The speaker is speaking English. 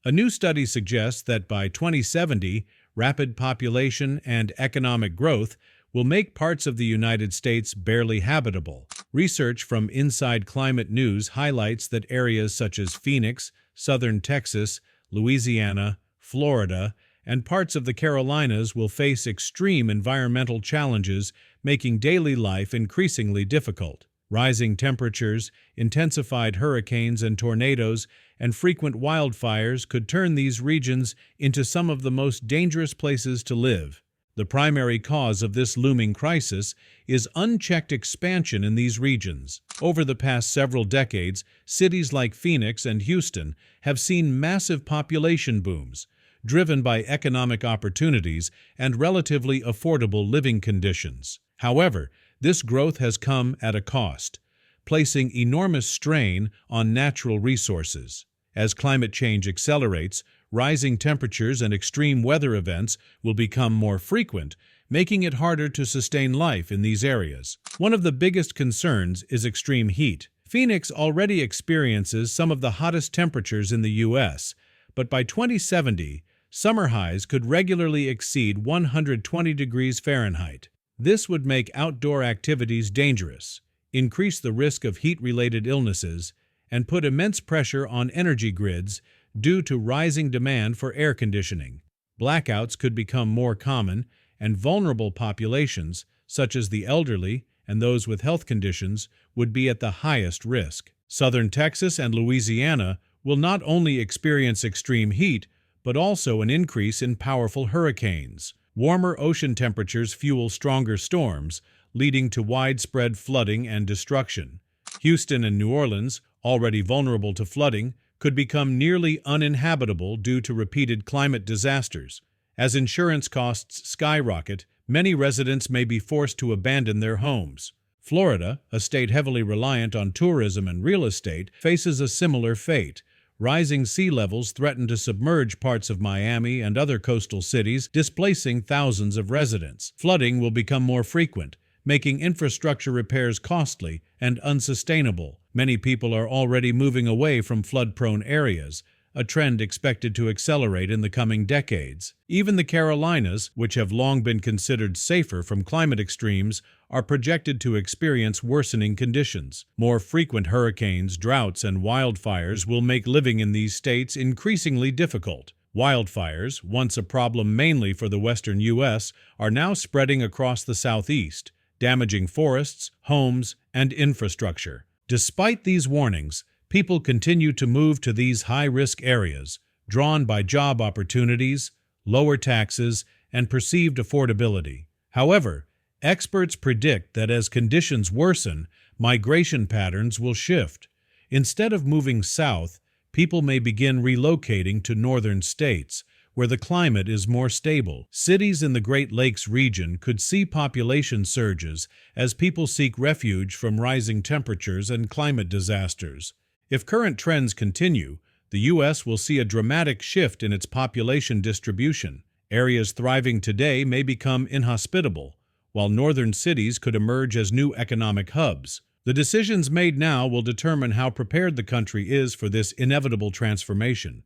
A new study suggests that by 2070, rapid population and economic growth will make parts of the United States barely habitable. Research from Inside Climate News highlights that areas such as Phoenix, southern Texas, Louisiana, Florida, and parts of the Carolinas will face extreme environmental challenges, making daily life increasingly difficult. Rising temperatures, intensified hurricanes and tornadoes, and frequent wildfires could turn these regions into some of the most dangerous places to live. The primary cause of this looming crisis is unchecked expansion in these regions. Over the past several decades, cities like Phoenix and Houston have seen massive population booms, driven by economic opportunities and relatively affordable living conditions. However, this growth has come at a cost, placing enormous strain on natural resources. As climate change accelerates, rising temperatures and extreme weather events will become more frequent, making it harder to sustain life in these areas. One of the biggest concerns is extreme heat. Phoenix already experiences some of the hottest temperatures in the U.S., but by 2070, summer highs could regularly exceed 120 degrees Fahrenheit. This would make outdoor activities dangerous, increase the risk of heat-related illnesses, and put immense pressure on energy grids due to rising demand for air conditioning. Blackouts could become more common, and vulnerable populations, such as the elderly and those with health conditions, would be at the highest risk. Southern Texas and Louisiana will not only experience extreme heat, but also an increase in powerful hurricanes. Warmer ocean temperatures fuel stronger storms, leading to widespread flooding and destruction. Houston and New Orleans, already vulnerable to flooding, could become nearly uninhabitable due to repeated climate disasters. As insurance costs skyrocket, many residents may be forced to abandon their homes. Florida, a state heavily reliant on tourism and real estate, faces a similar fate. Rising sea levels threaten to submerge parts of Miami and other coastal cities, displacing thousands of residents. Flooding will become more frequent, making infrastructure repairs costly and unsustainable. Many people are already moving away from flood-prone areas, a trend expected to accelerate in the coming decades. Even the Carolinas, which have long been considered safer from climate extremes, are projected to experience worsening conditions. More frequent hurricanes, droughts, and wildfires will make living in these states increasingly difficult. Wildfires, once a problem mainly for the western U.S., are now spreading across the southeast, damaging forests, homes, and infrastructure. Despite these warnings, people continue to move to these high-risk areas, drawn by job opportunities, lower taxes, and perceived affordability. However, experts predict that as conditions worsen, migration patterns will shift. Instead of moving south, people may begin relocating to northern states, where the climate is more stable. Cities in the Great Lakes region could see population surges as people seek refuge from rising temperatures and climate disasters. If current trends continue, the U.S. will see a dramatic shift in its population distribution. Areas thriving today may become inhospitable, while northern cities could emerge as new economic hubs. The decisions made now will determine how prepared the country is for this inevitable transformation.